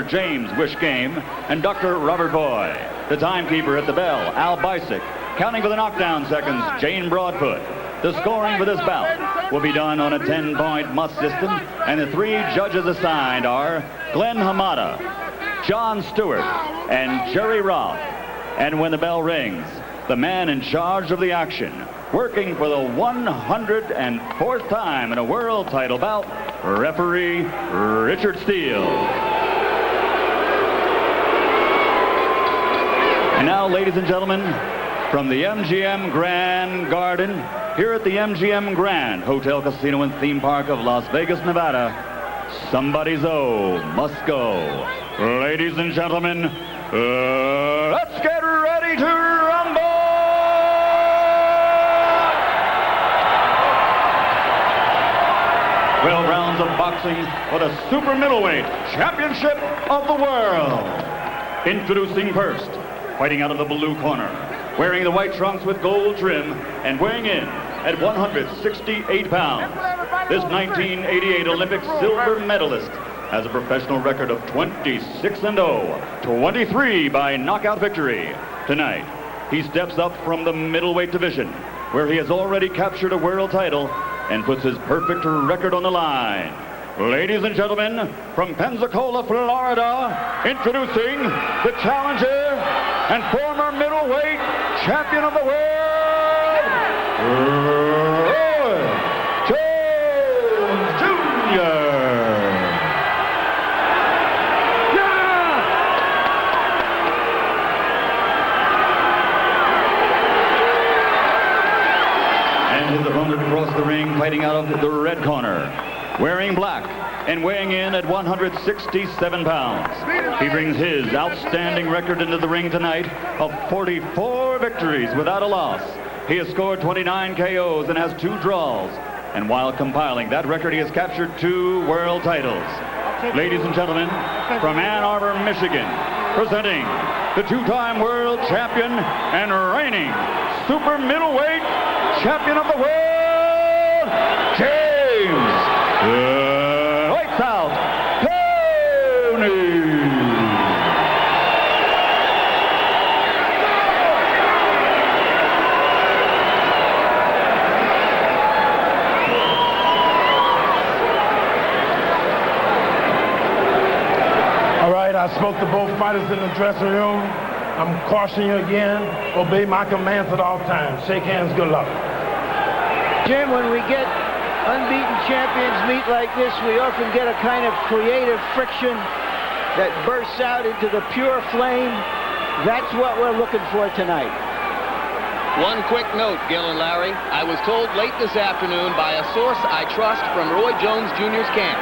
James Wish Game and Dr. Robert Boy. The timekeeper at the bell, Al Bysick. Counting for the knockdown seconds, Jane Broadfoot. The scoring for this bout will be done on a 10-point must system, and the 3 judges assigned are Glenn Hamada, John Stewart, and Jerry Roth. And when the bell rings, the man in charge of the action, working for the 104th time in a world title bout, referee Richard Steele. And now, ladies and gentlemen, from the MGM Grand Garden, here at the MGM Grand Hotel, Casino, and Theme Park of Las Vegas, Nevada, somebody's O must go. Ladies and gentlemen, let's get ready to rumble! 12 rounds of boxing for the super middleweight championship of the world. Introducing first, fighting out of the blue corner, wearing the white trunks with gold trim and weighing in at 168 pounds. This 1988 Olympic silver medalist has a professional record of 26-0, 23 by knockout victory. Tonight, he steps up from the middleweight division, where he has already captured a world title and puts his perfect record on the line. Ladies and gentlemen, from Pensacola, Florida, introducing the challenger and former middleweight champion of the world, Roy Jones Jr. And his opponent across the ring, fighting out of the red corner, wearing black and weighing in at 167 pounds. He brings his outstanding record into the ring tonight of 44 victories without a loss. He has scored 29 KOs and has 2 draws. And while compiling that record, he has captured 2 world titles. Ladies and gentlemen, from Ann Arbor, Michigan, presenting the 2-time world champion and reigning super middleweight champion of the world, James Lights Out Toney. All right, I spoke to both fighters in the dressing room. I'm cautioning you again, obey my commands at all times. Shake hands, good luck. Jim, when we get unbeaten champions meet like this, we often get a kind of creative friction that bursts out into the pure flame. That's what we're looking for tonight. One quick note, Gil and Larry. I was told late this afternoon by a source I trust from Roy Jones Jr.'s camp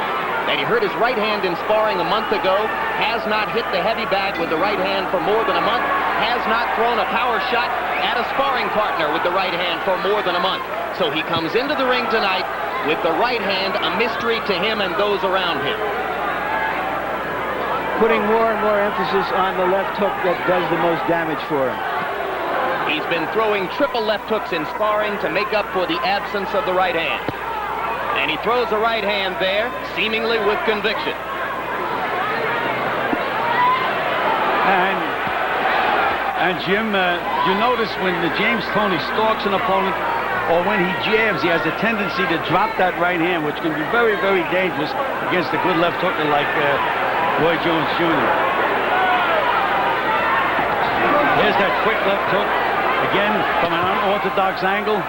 that he hurt his right hand in sparring a month ago, has not hit the heavy bag with the right hand for more than a month, has not thrown a power shot at a sparring partner with the right hand for more than a month. So he comes into the ring tonight with the right hand a mystery to him and those around him. Putting more and more emphasis on the left hook that does the most damage for him. He's been throwing triple left hooks in sparring to make up for the absence of the right hand. And he throws the right hand there, seemingly with conviction. And Jim, you notice when James Toney stalks an opponent or when he jabs, he has a tendency to drop that right hand, which can be very, very dangerous against a good left hooker like Roy Jones Jr. Here's that quick left hook, again from an unorthodox angle.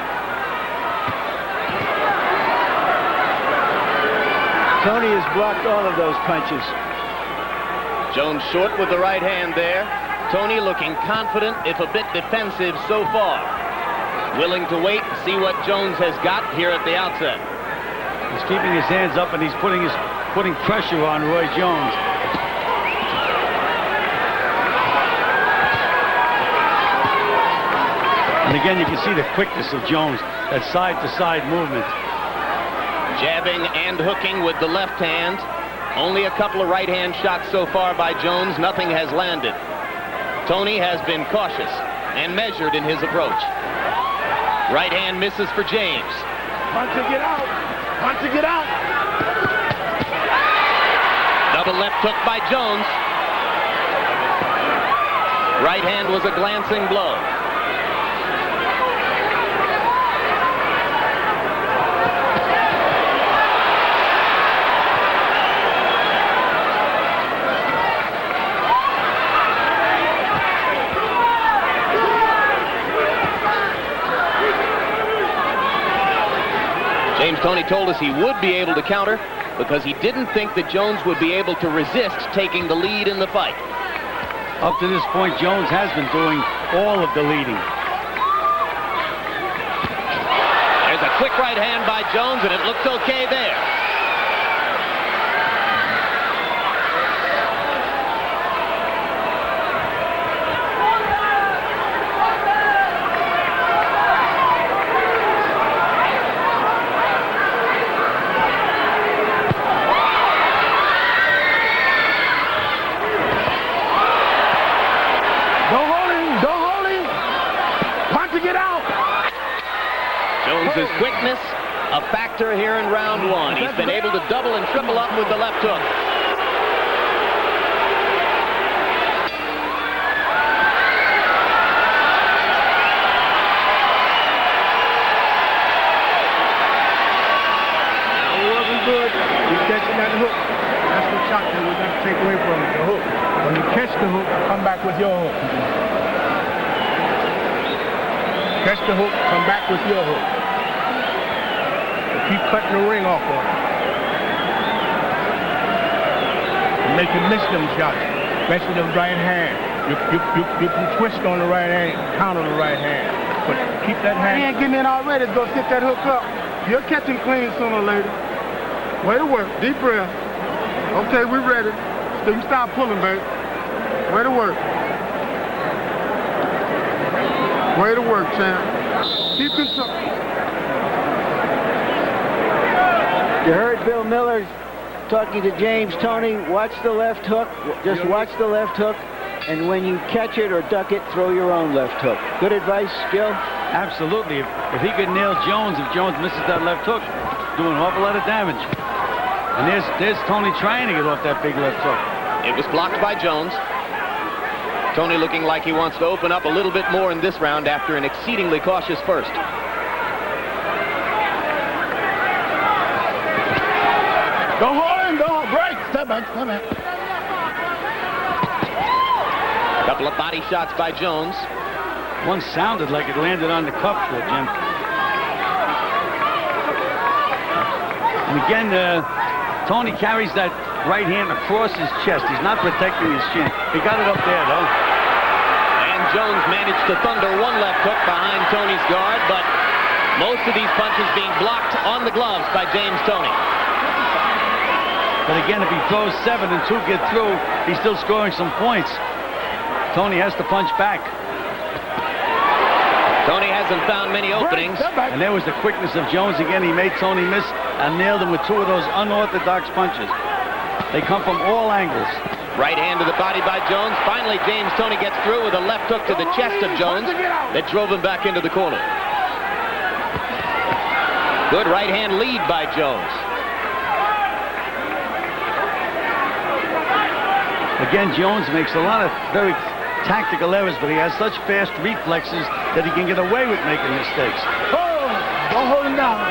Toney has blocked all of those punches. Jones short with the right hand there. Toney looking confident, if a bit defensive so far. Willing to wait and see what Jones has got here at the outset. He's keeping his hands up and he's putting pressure on Roy Jones. And again, you can see the quickness of Jones, that side-to-side movement. Jabbing and hooking with the left hand. Only a couple of right-hand shots so far by Jones. Nothing has landed. Toney has been cautious and measured in his approach. Right hand misses for James. Hunt to get out. Hunt to get out. Double the left hook by Jones. Right hand was a glancing blow. James Toney told us he would be able to counter because he didn't think that Jones would be able to resist taking the lead in the fight. Up to this point, Jones has been doing all of the leading. There's a quick right hand by Jones, and it looked okay there. Jones's quickness, a factor here in round one. He's been able to double and triple up with the left hook. It wasn't good. He's catching that hook. That's the shot that we're going to take away from him, the hook. When you catch the hook, come back with your hook. Catch the hook, come back with your hook. Keep cutting the ring off on him. And make him miss them shots, especially the right hand. You can twist on the right hand, counter the right hand. But keep that hand. He ain't getting in already. Go sit that hook up. You'll catch him clean sooner or later. Way to work. Deep breath. Okay, we're ready. So you stop pulling, baby. Way to work. Way to work, champ. Keep control. You heard Bill Miller talking to James Toney. Watch the left hook. Just watch the left hook. And when you catch it or duck it, throw your own left hook. Good advice, Gil? Absolutely. If he could nail Jones, if Jones misses that left hook, doing an awful lot of damage. And there's Toney trying to get off that big left hook. It was blocked by Jones. Toney looking like he wants to open up a little bit more in this round after an exceedingly cautious first. Don't hold him, don't break. Step back, step back. A couple of body shots by Jones. One sounded like it landed on the cuff there, Jim. And again, Toney carries that right hand across his chest. He's not protecting his chin. He got it up there, though. And Jones managed to thunder one left hook behind Toney's guard, but most of these punches being blocked on the gloves by James Toney. But again, if he throws 7 and 2 get through, he's still scoring some points. Toney has to punch back. Toney hasn't found many openings. And there was the quickness of Jones again. He made Toney miss and nailed him with 2 of those unorthodox punches. They come from all angles. Right hand to the body by Jones. Finally, James Toney gets through with a left hook to the chest of Jones that drove him back into the corner. Good right hand lead by Jones. Again, Jones makes a lot of very tactical errors, but he has such fast reflexes that he can get away with making mistakes. Oh, don't hold him down.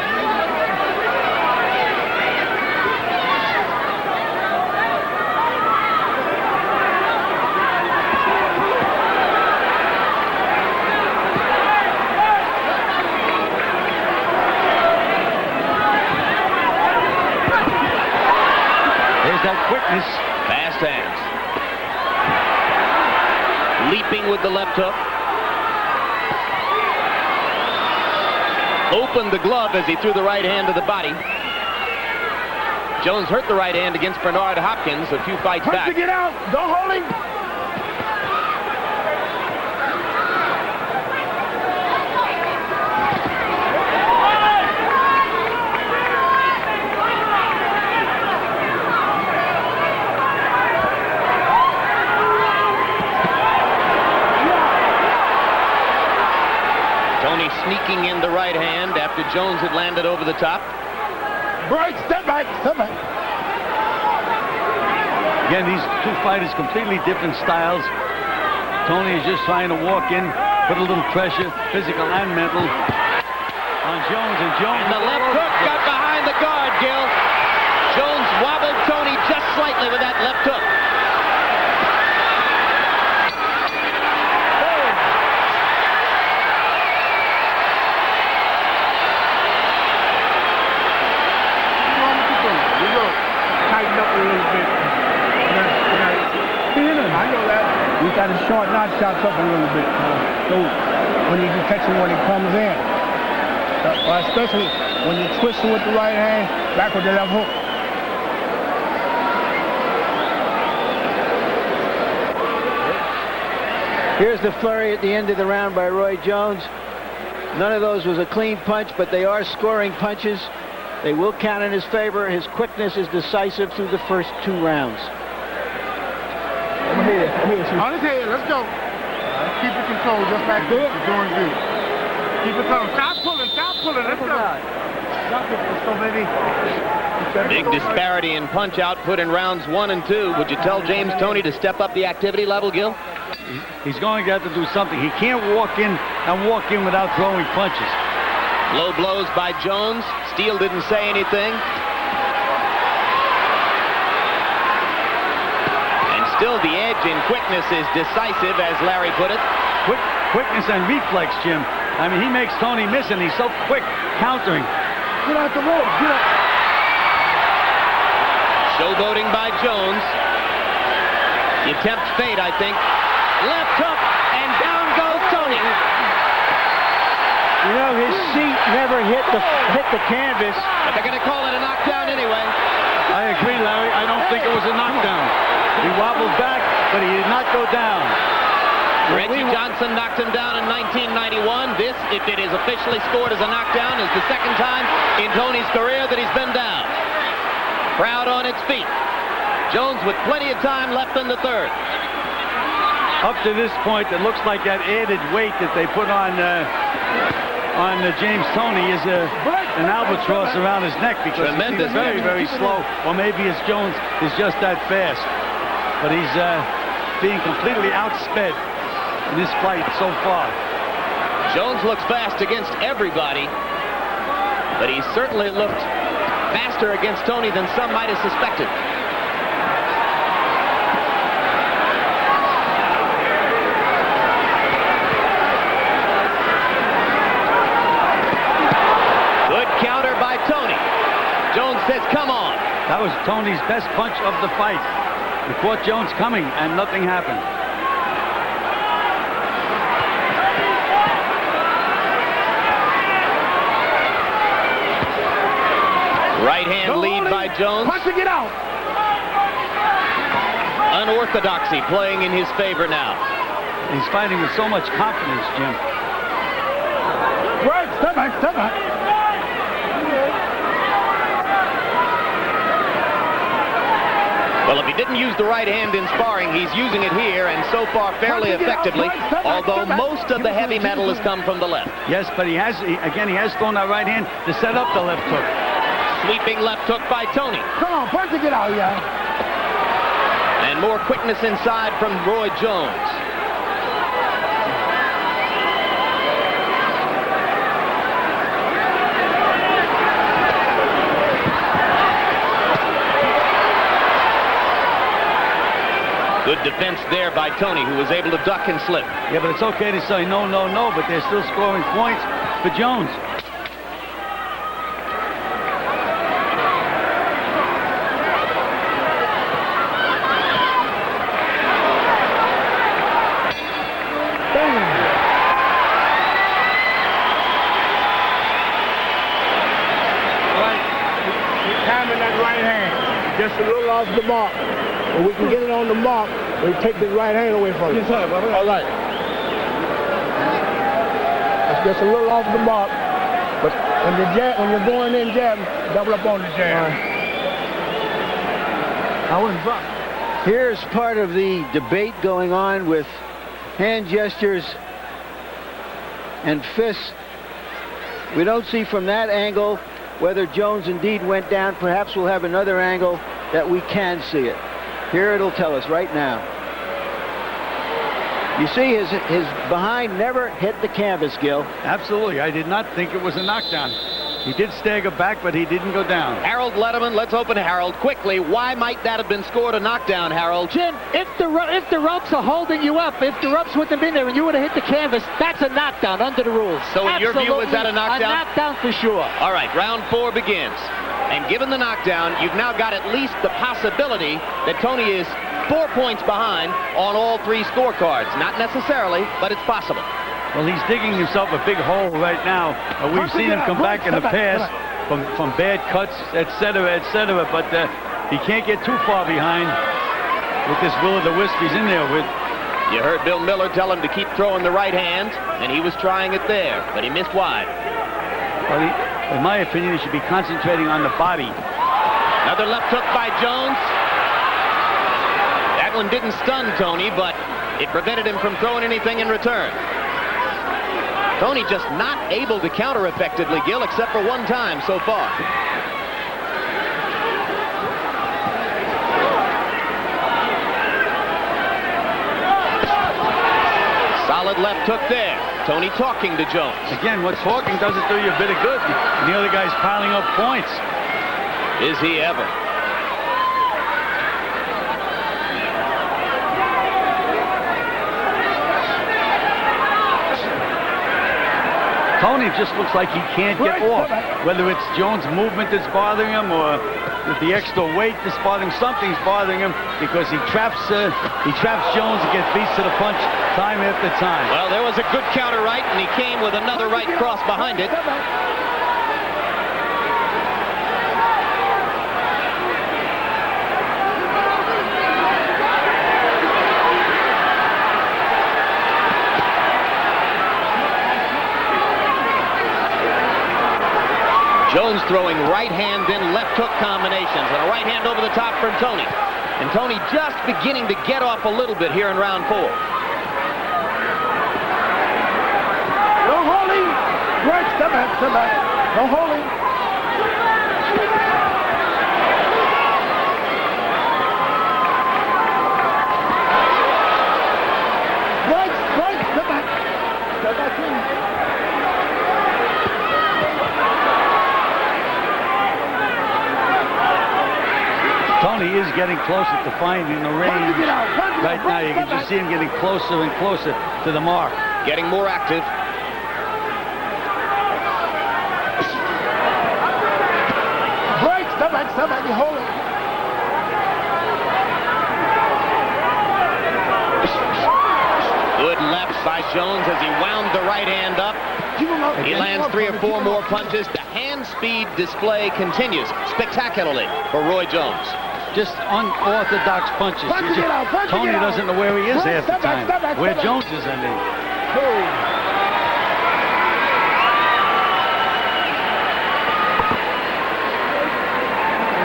There's that quickness. Fast hands. Leaping with the left hook. Opened the glove as he threw the right hand to the body. Jones hurt the right hand against Bernard Hopkins a few fights back. To get out. Don't hold him. Sneaking in the right hand after Jones had landed over the top. Break, step back, step back. Again, these two fighters, completely different styles. Toney is just trying to walk in, put a little pressure, physical and mental, on Jones. And Jones... And the left hook got behind the guard, Gil. Jones wobbled Toney just slightly with that left hook. Tighten up a little bit. I know that. We got to short not shots up a little bit. So when you can catch him when he comes in. Especially when you twist him with the right hand, back with the left hook. Here's the flurry at the end of the round by Roy Jones. None of those was a clean punch, but they are scoring punches. They will count in his favor. His quickness is decisive through the first 2 rounds. On his head, let's go. Keep it controlled just like this. You're doing good. Keep it coming. Stop pulling, let's go. Big disparity in punch output in rounds 1 and 2. Would you tell James Toney to step up the activity level, Gil? He's going to have to do something. He can't walk in without throwing punches. Low blows by Jones. Steele didn't say anything. And still the edge in quickness is decisive, as Larry put it. Quickness and reflex, Jim. I mean, he makes Toney miss, and he's so quick countering. Get out the rope, get out. Showboating by Jones. He tempts fate, I think. Left hook, and down goes Toney. You know, his seat never hit the canvas. But they're going to call it a knockdown anyway. I agree, Larry. I don't think it was a knockdown. He wobbled back, but he did not go down. Reggie Johnson knocked him down in 1991. This, if it is officially scored as a knockdown, is the second time in Toney's career that he's been down. Crowd on its feet. Jones with plenty of time left in the third. Up to this point, it looks like that added weight that they put on James Toney is an albatross around his neck, because he's very, very slow. Or maybe it's Jones is just that fast. But he's being completely outsped in this fight so far. Jones looks fast against everybody, but he certainly looked faster against Toney than some might have suspected. Good counter by Toney. Jones says, come on. That was Toney's best punch of the fight. He caught Jones coming, and nothing happened. Right hand lead by Jones. Punch to get out. Unorthodoxy playing in his favor now. He's fighting with so much confidence, Jim. Right, step back. Well, if he didn't use the right hand in sparring, he's using it here, and so far fairly effectively, although most of the heavy metal has come from the left. Yes, but he has thrown that right hand to set up the left hook. Sweeping left hook by Toney. Come on, punch to get out, yeah. And more quickness inside from Roy Jones. Good defense there by Toney, who was able to duck and slip. Yeah, but it's okay to say no, but they're still scoring points for Jones. Timing that right hand, just a little off the mark. When we can get it on the mark, we take the right hand away from it. Yes, sir. All right. It's just a little off the mark, but when you're going in jabbing, double up on the jab. I wouldn't drop. Here's part of the debate going on with hand gestures and fists. We don't see from that angle whether Jones indeed went down. Perhaps we'll have another angle that we can see it. Here it'll tell us right now. You see his behind never hit the canvas, Gil. Absolutely. I did not think it was a knockdown. He did stagger back, but he didn't go down. Harold Letterman, let's open Harold quickly. Why might that have been scored a knockdown, Harold? Jim, if the ropes are holding you up, if the ropes wouldn't have been there and you would have hit the canvas, that's a knockdown under the rules. So in your view, is that a knockdown? A knockdown for sure. All right, round 4 begins. And given the knockdown, you've now got at least the possibility that Toney is 4 points behind on all 3 scorecards. Not necessarily, but it's possible. Well, he's digging himself a big hole right now. We've seen him come back in the past from bad cuts, etc., etc., but he can't get too far behind with this will-o'-the-wisp he's in there with. You heard Bill Miller tell him to keep throwing the right hand, and he was trying it there, but he missed wide. Well, in my opinion, he should be concentrating on the body. Another left hook by Jones. That one didn't stun Toney, but it prevented him from throwing anything in return. Toney just not able to counter effectively, Gil, except for one time so far. Solid left hook there. Toney talking to Jones. Again, what talking doesn't do you a bit of good. And the other guy's piling up points. Is he ever? Toney just looks like he can't get off. Whether it's Jones' movement that's bothering him or the extra weight that's bothering him, something's bothering him because he traps Jones and gets beats to the punch time after time. Well, there was a good counter right, and he came with another right cross behind it. Jones throwing right hand, then left hook combinations, and a right hand over the top from Toney. And Toney just beginning to get off a little bit here in round 4. No holding. Right, step back, step back. No holding. Right, step back. Step back in. Toney is getting closer to finding the range. Right now, you can just see him getting closer and closer to the mark. Getting more active. Break, step back, you hold it. Good left by Jones as he wound the right hand up. He lands 3 or 4 more punches. The hand speed display continues spectacularly for Roy Jones. Just unorthodox punches. Toney doesn't know where he is half the time. Where Jones is, I mean.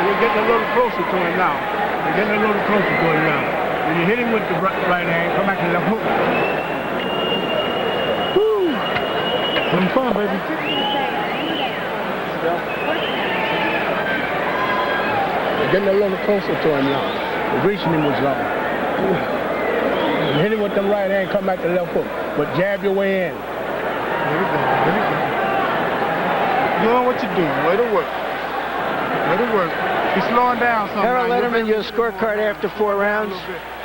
We're getting a little closer to him now. We're getting a little closer to him now. When you hit him with the right hand, come back to the left hook. Woo! Some fun, baby. We're getting a little closer to him now. We're reaching him with something. You hit him with the right hand, come back to the left hook. But jab your way in. There you go. There you go. Doing what you're doing. Way to work. Way to work. He's slowing down something. Harold Letterman, your scorecard after 4 rounds.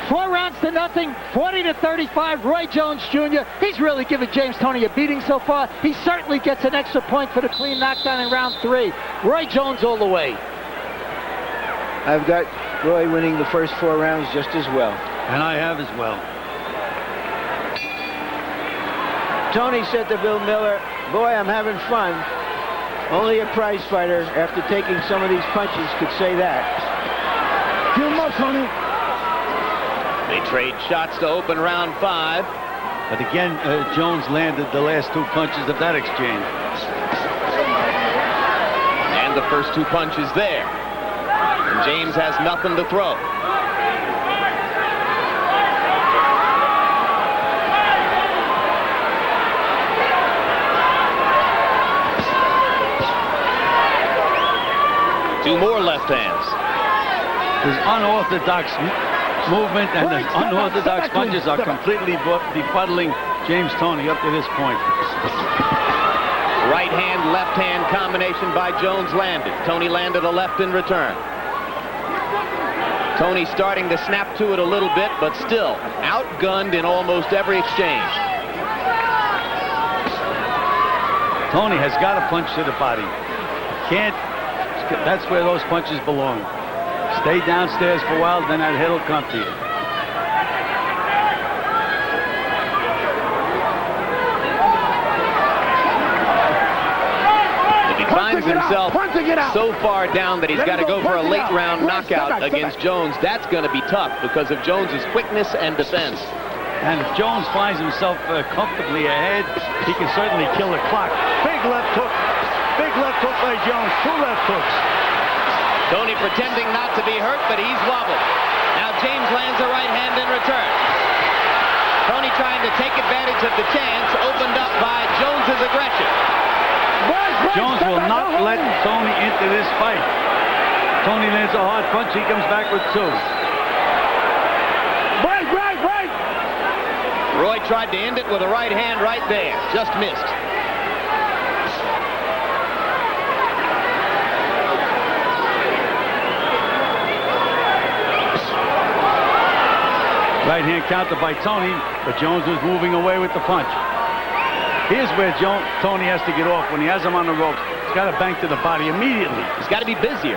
4 rounds to nothing, 40-35. Roy Jones Jr. He's really given James Toney a beating so far. He certainly gets an extra point for the clean knockdown in round 3. Roy Jones all the way. I've got Roy winning the first 4 rounds just as well. And I have as well. Toney said to Bill Miller, boy, I'm having fun. Only a prize fighter, after taking some of these punches, could say that. Give him up, Toney. They trade shots to open round 5. But again, Jones landed the last 2 punches of that exchange. And the first 2 punches there. And James has nothing to throw. Two more left hands. his unorthodox movement and his unorthodox punches are completely befuddling James Toney up to this point. Right hand, left hand combination by Jones landed. Toney landed a left in return. Toney starting to snap to it a little bit, but still outgunned in almost every exchange. Toney has got a punch to the body. Can't. That's where those punches belong. Stay downstairs for a while, then that head will come to you. Finds himself so far down that he's got to go for a late round knockout against Jones. That's going to be tough because of Jones's quickness and defense. And if Jones finds himself comfortably ahead, he can certainly kill the clock. Big left hook by Jones. 2 left hooks. Toney pretending not to be hurt, but he's wobbled. Now James lands a right hand in return. Toney trying to take advantage of the chance opened up by Jones's aggression. Jones will not let Toney into this fight. Toney lands a hard punch. He comes back with 2. Break! Roy tried to end it with a right hand right there. Just missed. Right hand counter by Toney, but Jones was moving away with the punch. Here's where Toney has to get off. When he has him on the ropes, he's got to bank to the body immediately. He's got to be busier.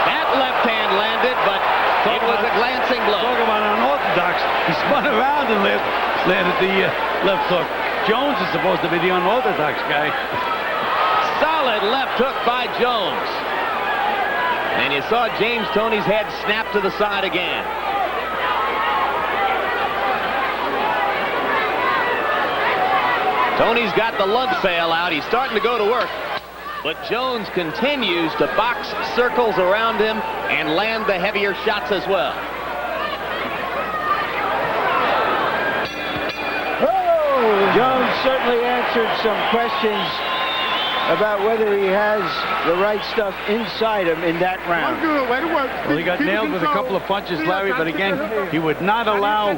That left hand landed, but it was a glancing blow. Talk about unorthodox. He spun around and landed the left hook. Jones is supposed to be the unorthodox guy. Solid left hook by Jones. And you saw James Toney's head snap to the side again. Toney's got the lunch pail out. He's starting to go to work. But Jones continues to box circles around him and land the heavier shots as well. Jones certainly answered some questions about whether he has the right stuff inside him in that round. Good. Way to work. Well, he got nailed with a couple of punches, Larry, but again, he would not allow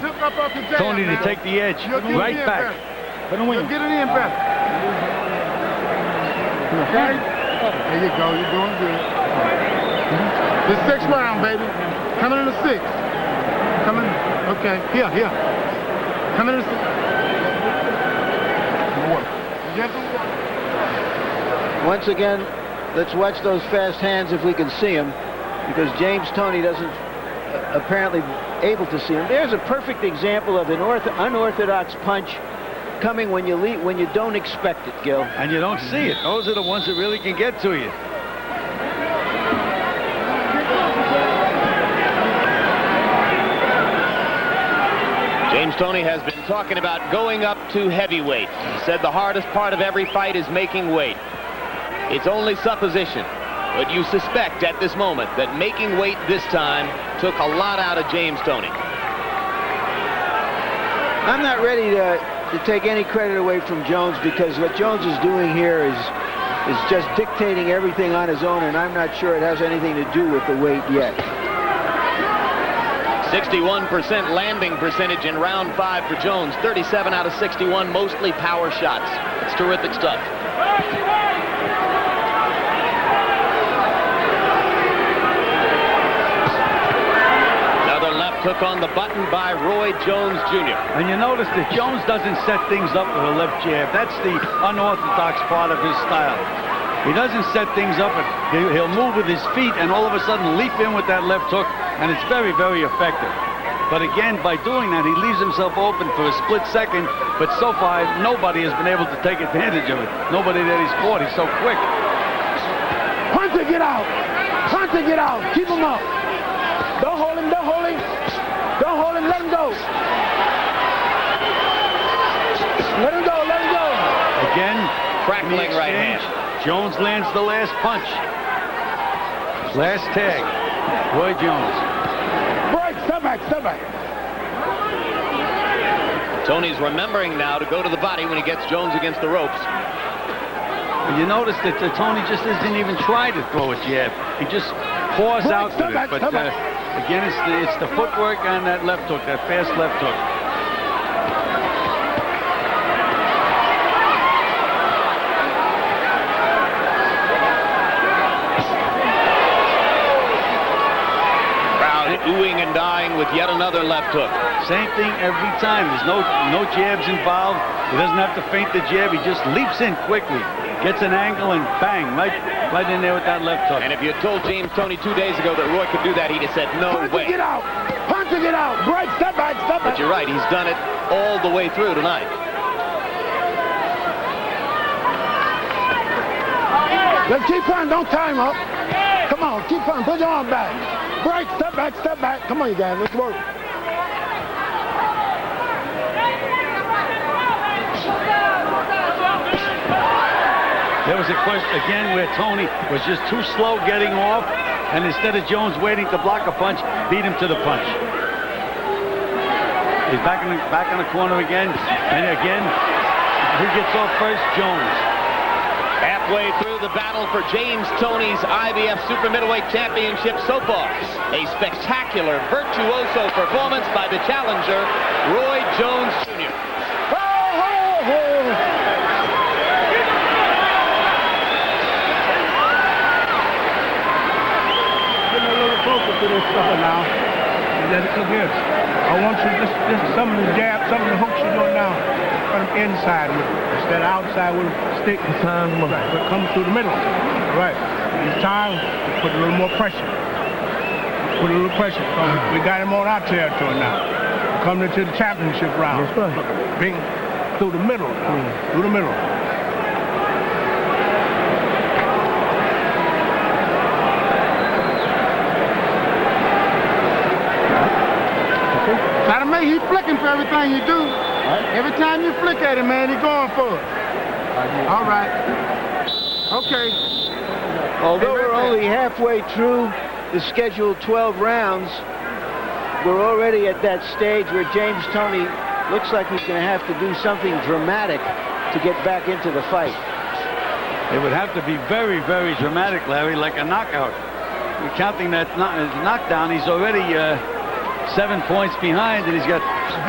Toney to take the edge. Right back. Get it in better. Okay? There you go. You're doing good. The 6th round, baby. Coming in the 6th. Coming. Okay. Here. Coming in the 6th. Once again, let's watch those fast hands if we can see them, because James Toney doesn't apparently able to see them. There's a perfect example of an unorthodox punch coming when you don't expect it, Gil. And you don't see it. Those are the ones that really can get to you. James Toney has been talking about going up to heavyweight. He said the hardest part of every fight is making weight. It's only supposition, but you suspect at this moment that making weight this time took a lot out of James Toney. I'm not ready to take any credit away from Jones, because what Jones is doing here is just dictating everything on his own, and I'm not sure it has anything to do with the weight yet. 61% landing percentage in round 5 for Jones. 37 out of 61, mostly power shots. It's terrific stuff. Hook on the button by Roy Jones Jr. And you notice that Jones doesn't set things up with a left jab. That's the unorthodox part of his style. He doesn't set things up, and he'll move with his feet and all of a sudden leap in with that left hook, and it's very, very effective. But again, by doing that, he leaves himself open for a split second, but so far, nobody has been able to take advantage of it. Nobody that he's fought. He's so quick. Hunter, get out! Hunter, get out! Keep him up! Don't hold him, don't hold him! Don't hold him, let him go! Let him go, let him go! Again, crackling right hand. Jones lands the last punch. Last tag. Roy Jones. Break, step back, step back. Toney's remembering now to go to the body when he gets Jones against the ropes. And you notice that Toney just doesn't even try to throw a jab. He just pours out with it. But again, it's the footwork and that left hook, that fast left hook. Oohing and dying with yet another left hook. Same thing every time. There's no jabs involved. He doesn't have to feint the jab. He just leaps in quickly, gets an angle, and bang, right in there with that left hook. And if you had told James Toney 2 days ago that Roy could do that, he'd have said, no way. Get out. Punch to get out. Break. Step back. Step back. But you're right. He's done it all the way through tonight. Let's keep punching. Don't tie him up. Come on. Keep punching. Put your arm back. Break. Step back. Step back. Come on, you guys. Let's work. There was a question again where Toney was just too slow getting off, and instead of Jones waiting to block a punch, beat him to the punch. He's back in the corner again, and again, who gets off first? Jones. Halfway through the battle for James Toney's IBF Super Middleweight Championship so far. A spectacular, virtuoso performance by the challenger, Roy Jones Jr. Getting a little closer to this sucker now. Look here. I want you just some of the jabs, some of the hooks you're doing now. Put them inside with it. Instead of outside with a stick. Right, but come through the middle. Right. Each time, put a little more pressure. Put a little pressure. We got him on our territory now. Coming into the championship round. That's right. Bring through the middle. Through the middle. Try to make he's flicking for everything you do. Every time you flick at him, man, he's going for it. All right. Okay. Although we're only halfway through the scheduled 12 rounds, we're already at that stage where James Toney looks like he's going to have to do something dramatic to get back into the fight. It would have to be very, very dramatic, Larry, like a knockout. You're counting that knockdown, he's already 7 points behind, and he's got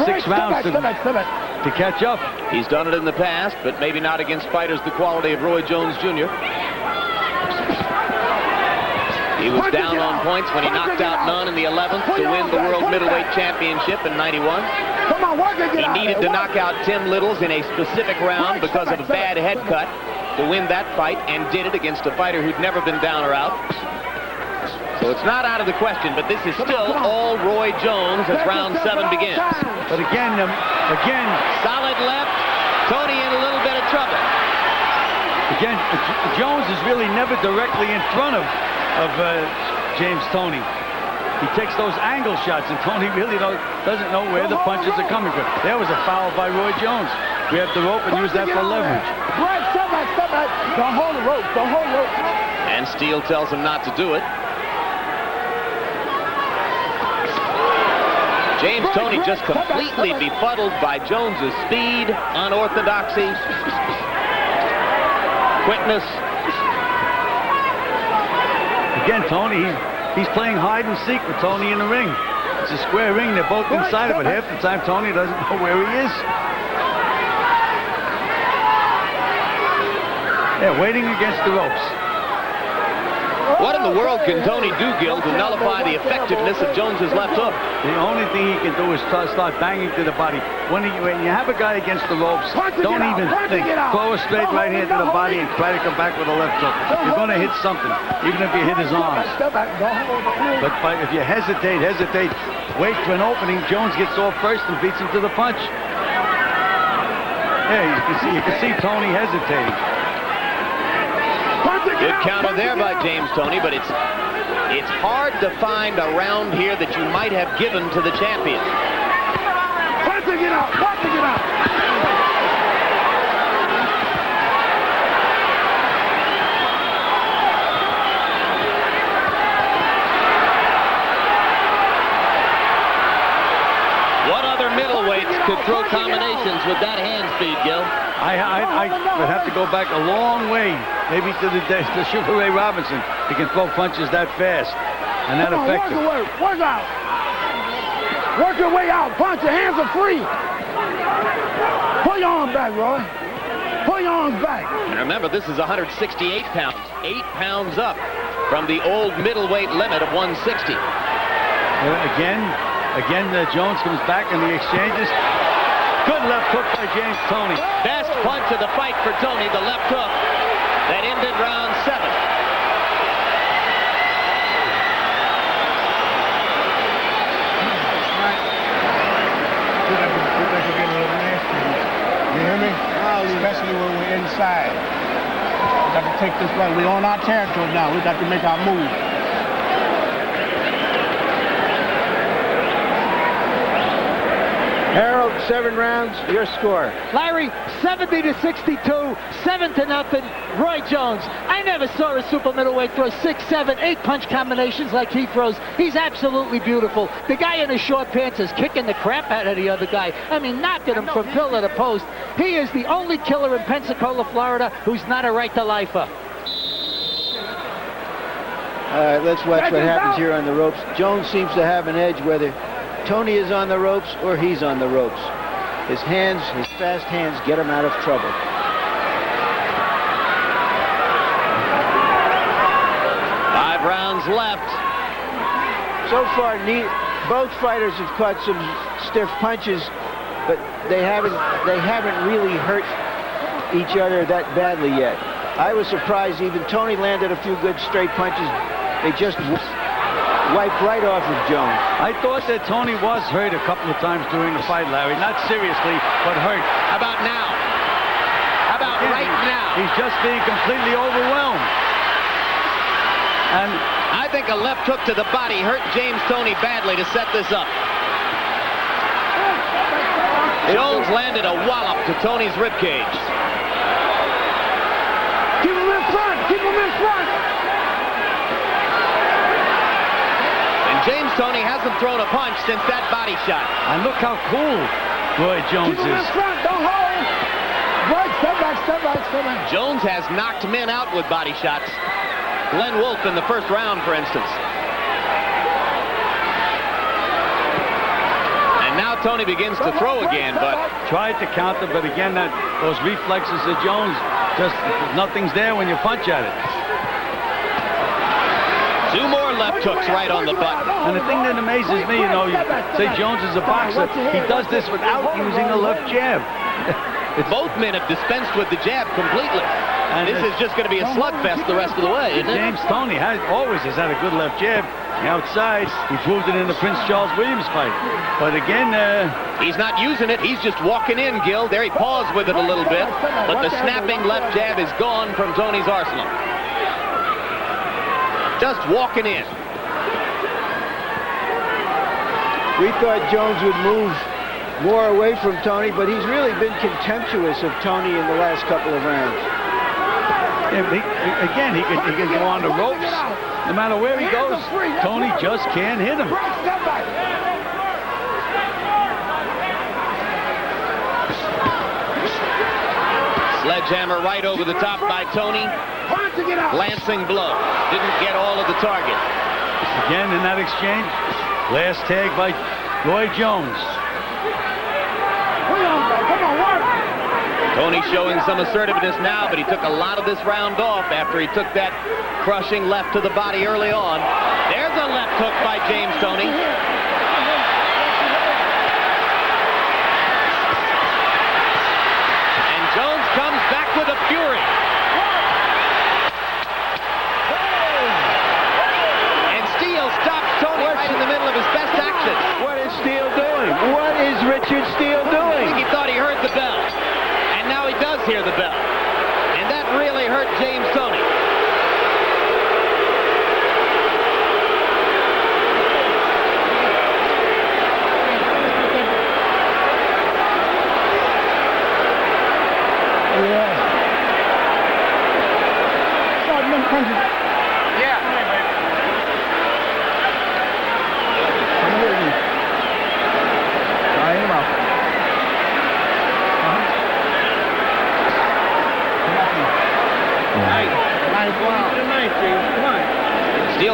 6 rounds to catch up. He's done it in the past, but maybe not against fighters the quality of Roy Jones Jr. He was down on points when he knocked out Nunn in the 11th to win the World Middleweight Championship in '91. He needed to knock out Tim Littles in a specific round because of a bad head cut to win that fight, and did it against a fighter who'd never been down or out. So it's not out of the question, but this is still all Roy Jones as round 7 begins. But again, solid left. Toney in a little bit of trouble. Again, Jones is really never directly in front of James Toney. He takes those angle shots, and Toney really doesn't know where the punches are coming from. There was a foul by Roy Jones. We have the rope and use that for leverage. Right, step back. Don't hold the rope. And Steele tells him not to do it. James Toney just completely befuddled by Jones's speed, unorthodoxy, quickness. Again, Toney, he's playing hide and seek with Toney in the ring. It's a square ring. They're both inside of it. Half the time, Toney doesn't know where he is. Yeah, waiting against the ropes. What in the world can Toney do, Gil, to nullify the effectiveness of Jones's left hook? The only thing he can do is start banging to the body. When you have a guy against the ropes, don't even think. Throw a straight right hand to the body and try to come back with a left hook. You're going to hit something, even if you hit his arms. But if you hesitate, wait for an opening, Jones gets off first and beats him to the punch. Yeah, you can see Toney hesitating. Good counter there by James Toney, but it's hard to find a round here that you might have given to the champion. Punching it out. What other middleweights could throw combinations with that hand speed, Gil? I would have to go back a long way, maybe to Sugar Ray Robinson. He can throw punches that fast. and that Come on, affects him. work out. Work your way out. Punch, your hands are free. Pull your arm back, Roy. Pull your arms back. And remember, this is 168 pounds. 8 pounds up from the old middleweight limit of 160. Again, Jones comes back in the exchanges. Good left hook by James Toney. Best punch of the fight for Toney, the left hook that ended round 7. You hear me? Especially when we're inside. We got to take this right. We're on our territory now. We got to make our move. Harold, 7 rounds, your score. Larry, 70-62, 7-0, Roy Jones. I never saw a super middleweight throw 6, 7, 8 punch combinations like he throws. He's absolutely beautiful. The guy in his short pants is kicking the crap out of the other guy. I mean, knocking him from pillar to post. He is the only killer in Pensacola, Florida, who's not a right-to-lifer. All right, let's watch what happens here on the ropes. Jones seems to have an edge whether Toney is on the ropes or he's on the ropes. His hands, his fast hands, get him out of trouble. Five rounds left. So far, both fighters have caught some stiff punches, but they haven't really hurt each other that badly yet. I was surprised even Toney landed a few good straight punches. They just wiped right off of Jones. I thought that Toney was hurt a couple of times during the fight, Larry. Not seriously, but hurt. How about now? How about right now? He's just being completely overwhelmed. And I think a left hook to the body hurt James Toney badly to set this up. Jones landed a wallop to Toney's ribcage. Keep him in front. Keep him in front. James Toney hasn't thrown a punch since that body shot. And look how cool Roy Jones Keep him in is. front. Don't hold. Right, step back, step back, step back. Jones has knocked men out with body shots. Glenn Wolfe in the first round, for instance. And now Toney begins to throw again, but Tried to counter, but again, those reflexes of Jones, just nothing's there when you punch at it. 2 more left hooks right on the butt. And the thing that amazes me, you know, you say Jones is a boxer, he does this without using a left jab. Both men have dispensed with the jab completely. And this is just going to be a slugfest the rest of the way, isn't it? James Toney always has had a good left jab. Outside, he proved it in the Prince Charles Williams fight. But again, he's not using it. He's just walking in, Gil. There he paused with it a little bit. But the snapping left jab is gone from Toney's arsenal. Just walking in. We thought Jones would move more away from Toney, but he's really been contemptuous of Toney in the last couple of rounds. Again, he can go on the ropes. No matter where he goes, Toney just can't hit him. Sledgehammer right over the top by Toney. Glancing blow. Didn't get all of the target. Again, in that exchange, last tag by Roy Jones. Toney showing some assertiveness now, but he took a lot of this round off after he took that crushing left to the body early on. There's a left hook by James Toney. And Jones comes back with a fury. And Steele stops Toney right in the middle of his best action. What is Steele doing? What is Richard Steele I doing? think he thought he heard the bell. And now he does hear the bell. And that really hurt James Toney.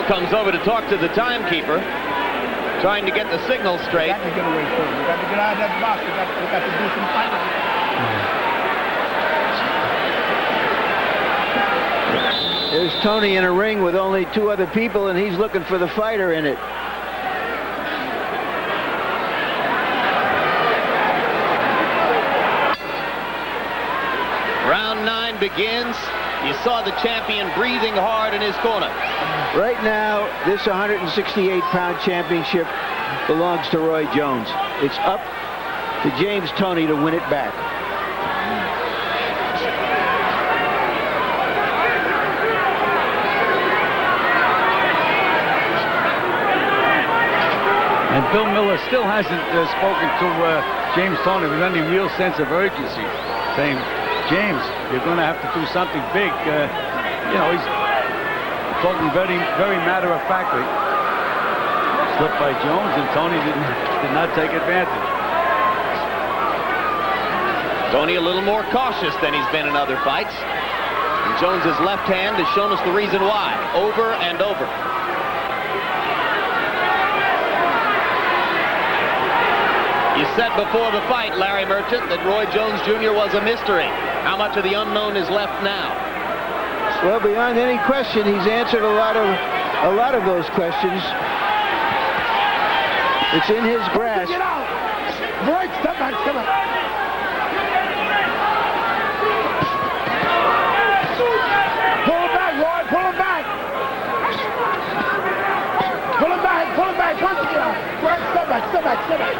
Bill comes over to talk to the timekeeper, trying to get the signal straight. We got to get away from it. We got to get out of that box. We got to do some fighting. There's Toney in a ring with only 2 other people, and he's looking for the fighter in it. Round 9 begins. You saw the champion breathing hard in his corner. Right now, this 168-pound championship belongs to Roy Jones. It's up to James Toney to win it back. And Bill Miller still hasn't spoken to James Toney with any real sense of urgency, saying, James, you're going to have to do something big. You know, he's talking very, very matter-of-factly. Slipped by Jones, and Toney did not take advantage. Toney a little more cautious than he's been in other fights. And Jones's left hand has shown us the reason why, over and over. You said before the fight, Larry Merchant, that Roy Jones Jr. was a mystery. How much of the unknown is left now? Well, beyond any question, he's answered a lot of those questions. It's in his grasp. Get out! Break! Step back! Step back! Pull him back, Roy! Pull him back! Pull him back! Pull him back! Punch him out! Break! Step back! Step back! Step back!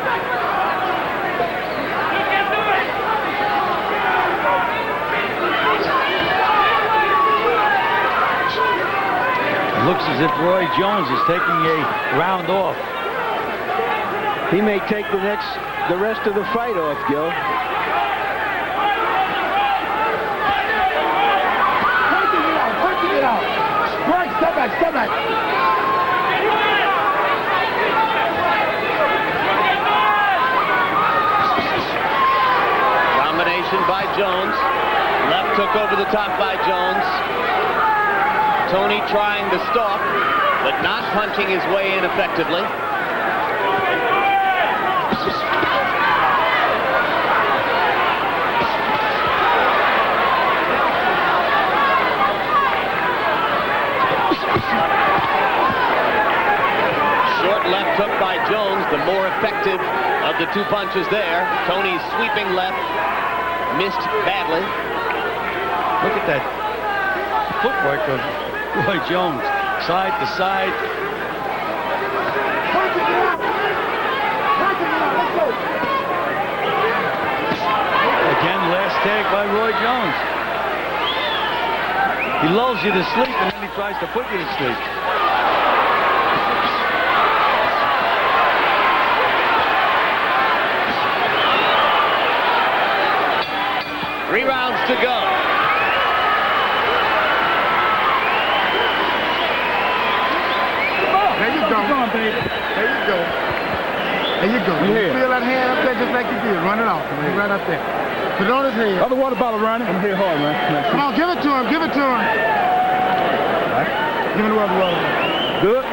Looks as if Roy Jones is taking a round off. He may take the rest of the fight off, Gil. Punching it out! Break! Step back! Step back! Combination by Jones. Left hook over the top by Jones. Toney trying to stalk, but not punching his way in effectively. Short left hook by Jones, the more effective of the 2 punches there. Toney's sweeping left missed badly. Look at that footwork of Roy Jones, side to side. Again, last tag by Roy Jones. He lulls you to sleep, and then he tries to put you to sleep. 3 rounds to go. There you go. Come on, baby. There you go. There you go. You feel that hand up there just like you did. Run it off. Right up there. Put it on his head. Other water bottle running. I'm here hard, man. Come on, give it to him. Give it to him. Right. Give him the other water. Good?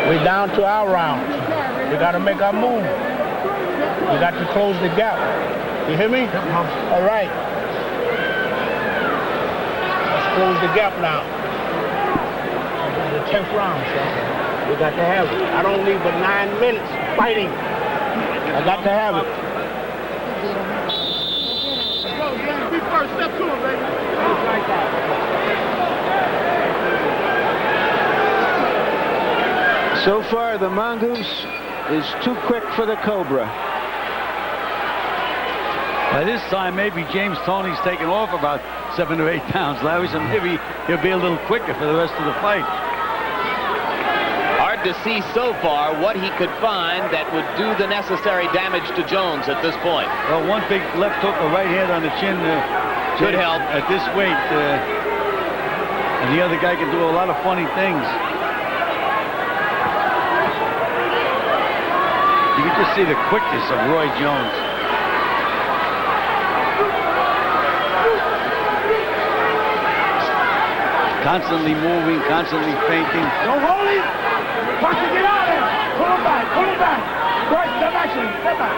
We're down to our rounds. We got to make our move. We got to close the gap. You hear me? All right. Let's close the gap now. The 10th round, son. We got to have it. I don't need but 9 minutes fighting. I got to have it. Go, James. Be first. Step to him, baby. Like that. So far, the Mongoose is too quick for the Cobra. By this time, maybe James Toney's taken off about 7 or 8 pounds, Larry, so maybe he'll be a little quicker for the rest of the fight. Hard to see so far what he could find that would do the necessary damage to Jones at this point. Well, one big left hook, a right hand on the chin Could help. at this weight. And the other guy can do a lot of funny things. You can just see the quickness of Roy Jones. constantly moving, constantly feinting. Don't hold him. Punch to get out of there. Pull him back. Pull him back. Right, step back, step back.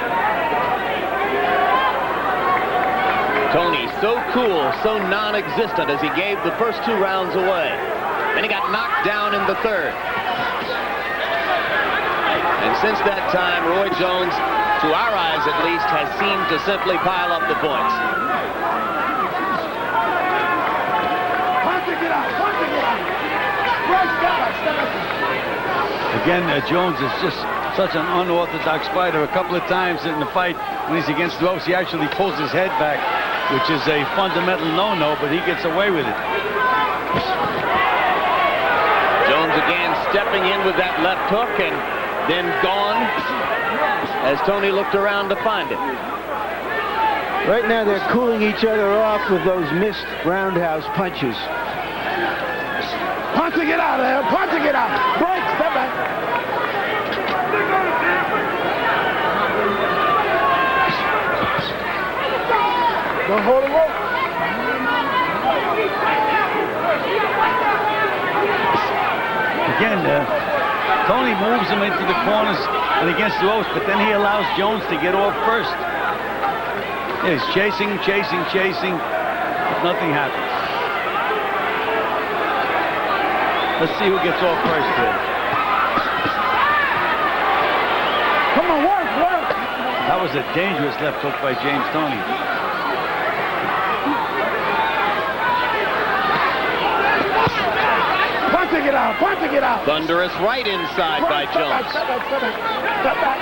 Toney so cool, so non-existent as he gave the first 2 rounds away. Then he got knocked down in the 3rd. And since that time, Roy Jones, to our eyes at least, has seemed to simply pile up the points. Punch to get out. Punch to get out. Right, step back, step back. Again, Jones is just such an unorthodox fighter. A couple of times in the fight, when he's against the ropes, he actually pulls his head back, which is a fundamental no-no, but he gets away with it. Jones again stepping in with that left hook and then gone as Toney looked around to find it. Right now they're cooling each other off with those missed roundhouse punches. Punch to get out of there. Punch to get out. Break, step back. Don't hold him up. Again, Toney moves him into the corners and against the ropes, but then he allows Jones to get off first. Yeah, he's chasing, but nothing happens. Let's see who gets off first here. Come on, work. That was a dangerous left hook by James Toney. Punch to get out. Punch to get out. Thunderous right inside by Jones. Step back.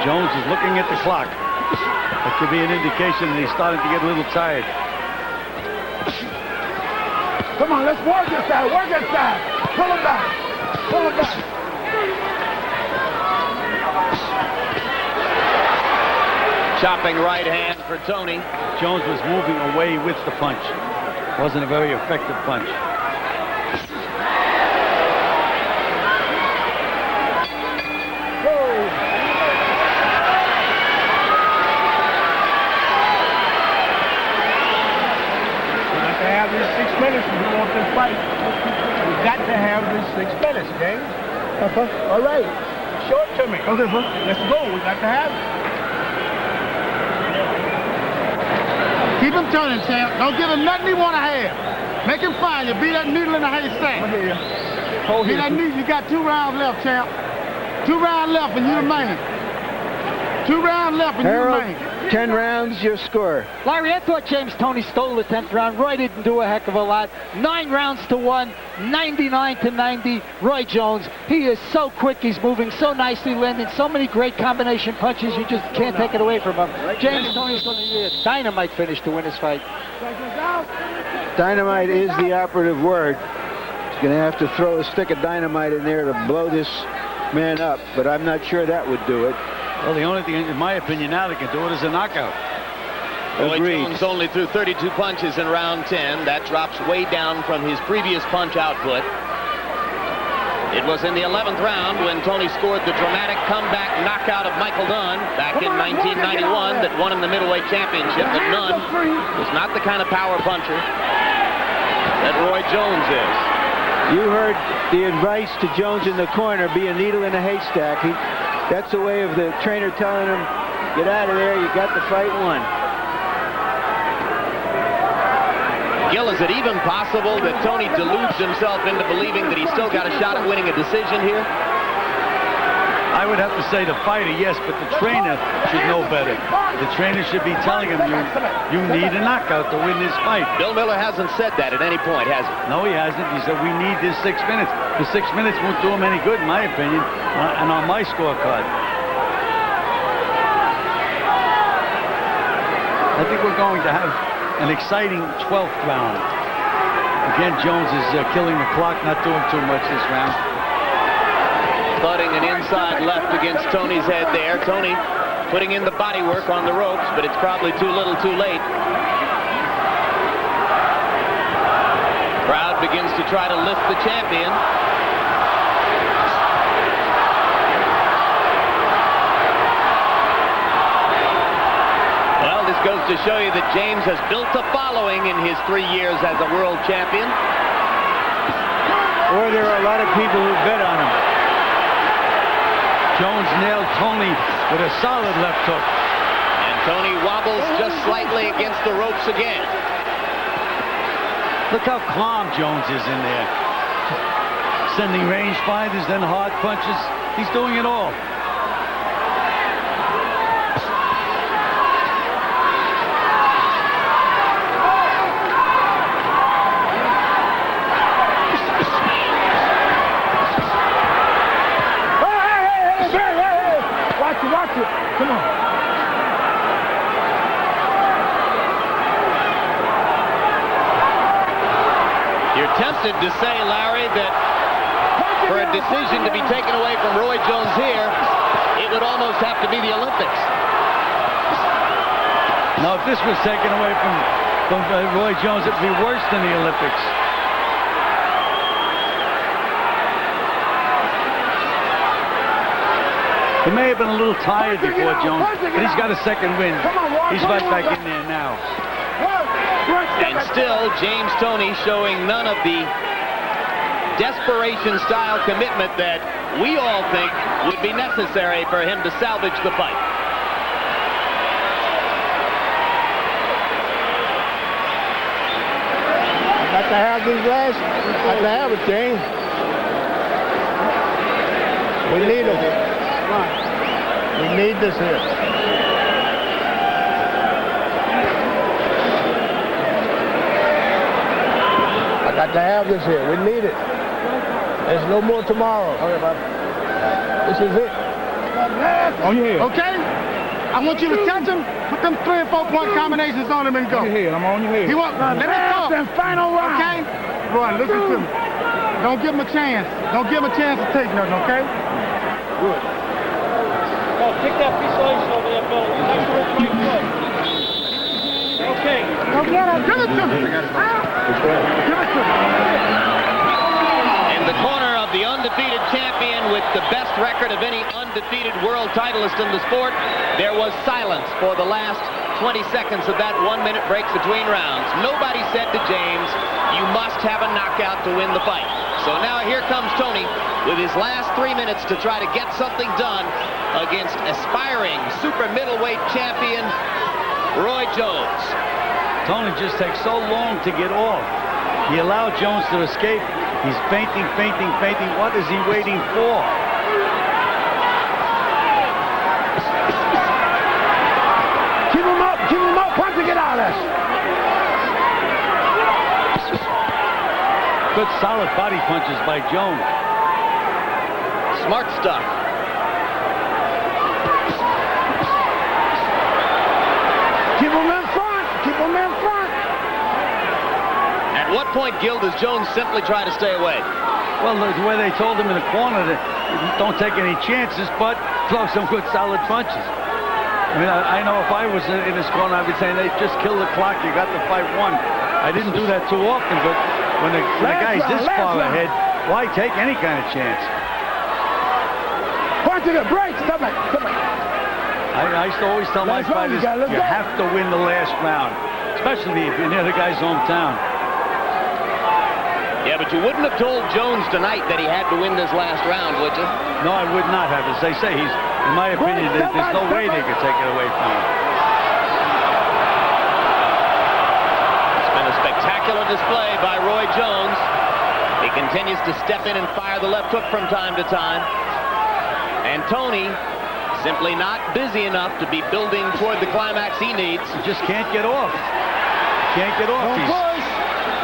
Jones is looking at the clock. That could be an indication that he's starting to get a little tired. Come on, let's work this side. Work this side. Pull him back. Pull him back. Chopping right hand for Toney. Jones was moving away with the punch. Wasn't a very effective punch. These 6 minutes if you want this fight. We've got to have these 6 minutes, James. All right. Show it to me. Okay, sir. Let's go. We got to have it. Keep him turning, champ. Don't give him nothing he want to have. Make him find you. Be that needle in the haystack. Be that needle. You got 2 rounds left, champ. 2 rounds left and you the man. 2 rounds left and you the man. 10 rounds, your score. Larry, I thought James Toney stole the 10th round. Roy didn't do a heck of a lot. 9 rounds to 1, 99-90. Roy Jones, he is so quick. He's moving so nicely, landing so many great combination punches. You just can't take it away from him. James Toney's going to need a dynamite finish to win his fight. Dynamite is the operative word. He's going to have to throw a stick of dynamite in there to blow this man up, but I'm not sure that would do it. Well, the only thing, in my opinion, now that can do it is a knockout. Roy Jones only threw 32 punches in round 10. That drops way down from his previous punch output. It was in the 11th round when Toney scored the dramatic comeback knockout of Michael Nunn back in 1991 that won him the middleweight championship. But Nunn was not the kind of power puncher that Roy Jones is. You heard the advice to Jones in the corner, be a needle in a haystack. That's the way of the trainer telling him, get out of there, you got the fight won. Gil, is it even possible that Toney deludes himself into believing that he's still got a shot at winning a decision here? I would have to say the fighter, yes, but the trainer should know better. The trainer should be telling him, you need a knockout to win this fight. Bill Miller hasn't said that at any point, has he? No, he hasn't. He said, we need this 6 minutes. The 6 minutes won't do him any good, in my opinion, and on my scorecard. I think we're going to have an exciting 12th round. Again, Jones is killing the clock, not doing too much this round. Butting an inside left against Toney's head there. Toney putting in the body work on the ropes, but it's probably too little too late. Crowd begins to try to lift the champion. Well, this goes to show you that James has built a following in his 3 years as a world champion. Or there are a lot of people who bet on him. Jones nailed Toney with a solid left hook. And Toney wobbles just slightly against the ropes again. Look how calm Jones is in there. Sending range finders, then hard punches. He's doing it all. Watch it. Come on. You're tempted to say, Larry, that for a decision to be taken away from Roy Jones here, it would almost have to be the Olympics. Now, if this was taken away from Roy Jones, it would be worse than the Olympics. He may have been a little tired before Jones, but he's got a second win. He's right back in there now. And still, James Toney showing none of the desperation-style commitment that we all think would be necessary for him to salvage the fight. Got to have these last. Got to have it, James. We need them. We need this here. I got to have this here. We need it. There's no more tomorrow. Okay, bud. This is it. On your head. Okay? I want you to catch him, put them 3 or 4 point combinations on him and go. On your head. I'm on your head. He won't. Let me talk. Final round. Okay? Boy, listen to me. Don't give him a chance. Don't give him a chance to take nothing, okay? Good. Oh, pick that piece of ice over there, Bill. Next to it, right foot. Okay. Go get him. Give it to me. Give it to me. In the corner of the undefeated champion with the best record of any undefeated world titleist in the sport, there was silence for the last 20 seconds of that 1-minute break between rounds. Nobody said to James, you must have a knockout to win the fight. So now here comes Toney with his last 3 minutes to try to get something done against aspiring super middleweight champion Roy Jones. Toney just takes so long to get off. He allowed Jones to escape. He's feinting. What is he waiting for? Keep him up. Punch to get out of there. Good solid body punches by Jones. Smart stuff. Keep him in front. At what point, Gil, does Jones simply try to stay away? Well, the way they told him in the corner that don't take any chances, but throw some good solid punches. I mean, I know if I was in this corner, I would say, they just kill the clock. You got the fight won. I didn't do that too often, but when the guy's this far ahead, why take any kind of chance? Punch to the brakes. Come on. I used to always tell my fighters, you have to win the last round, especially if you're near the guy's hometown. Yeah, but you wouldn't have told Jones tonight that he had to win this last round, would you? No, I would not have. As they say, in my opinion, there's no way they could take it away from him. It's been a spectacular display by Roy Jones. He continues to step in and fire the left hook from time to time. And Toney simply not busy enough to be building toward the climax he needs. He just can't get off.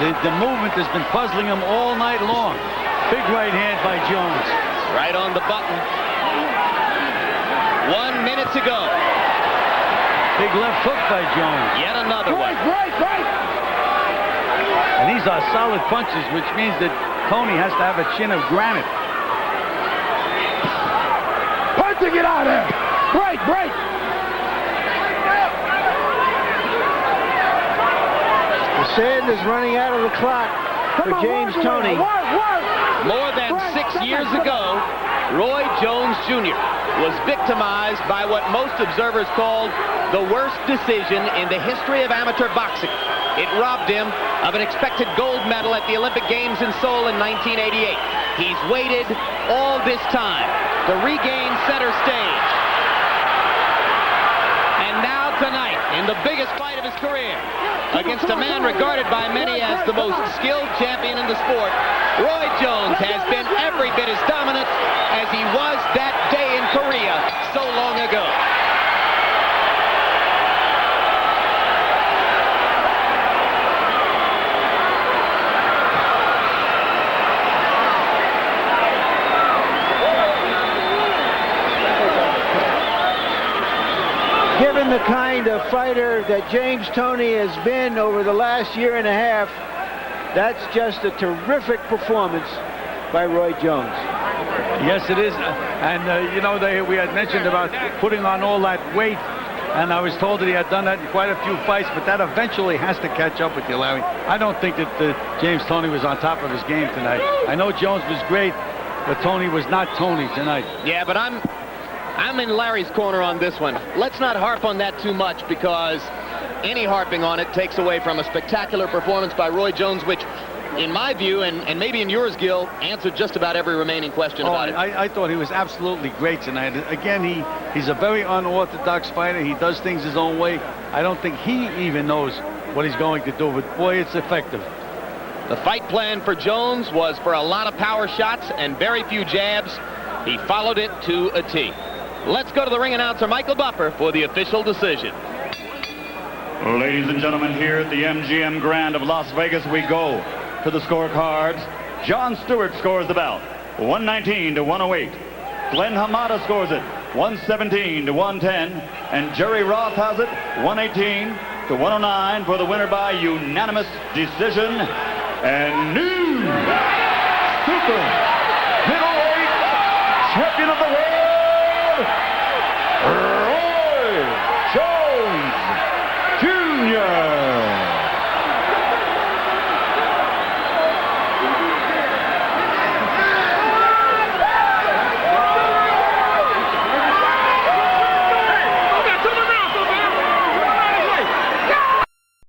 The movement has been puzzling him all night long. Big right hand by Jones. Right on the button. 1 minute to go. Big left hook by Jones. Yet another one. Right. And these are solid punches, which means that Toney has to have a chin of granite. Punch to get out of there. Break. The sand is running out of the clock. for James Toney. More than 6 years ago, Roy Jones Jr. was victimized by what most observers called the worst decision in the history of amateur boxing. It robbed him of an expected gold medal at the Olympic Games in Seoul in 1988. He's waited all this time to regain center stage. And now tonight, in the biggest fight of his career, against a man regarded by many as the most skilled champion in the sport, Roy Jones has been every bit as dominant as he was that day in Korea so long ago. Given the kind of fighter that James Toney has been over the last year and a half, that's just a terrific performance by Roy Jones. Yes, it is. And, you know, we had mentioned about putting on all that weight, and I was told that he had done that in quite a few fights, but that eventually has to catch up with you, Larry. I don't think that James Toney was on top of his game tonight. I know Jones was great, but Toney was not Toney tonight. Yeah, but I'm in Larry's corner on this one. Let's not harp on that too much, because any harping on it takes away from a spectacular performance by Roy Jones, which, in my view, and maybe in yours, Gil, answered just about every remaining question about it. I thought he was absolutely great tonight. Again, he's a very unorthodox fighter. He does things his own way. I don't think he even knows what he's going to do, but boy, it's effective. The fight plan for Jones was for a lot of power shots and very few jabs. He followed it to a T. Let's go to the ring announcer, Michael Buffer, for the official decision. Ladies and gentlemen, here at the MGM Grand of Las Vegas, we go to the scorecards. John Stewart scores the bout, 119 to 108. Glenn Hamada scores it, 117 to 110. And Jerry Roth has it, 118 to 109 for the winner by unanimous decision. And new super middleweight champion of the world,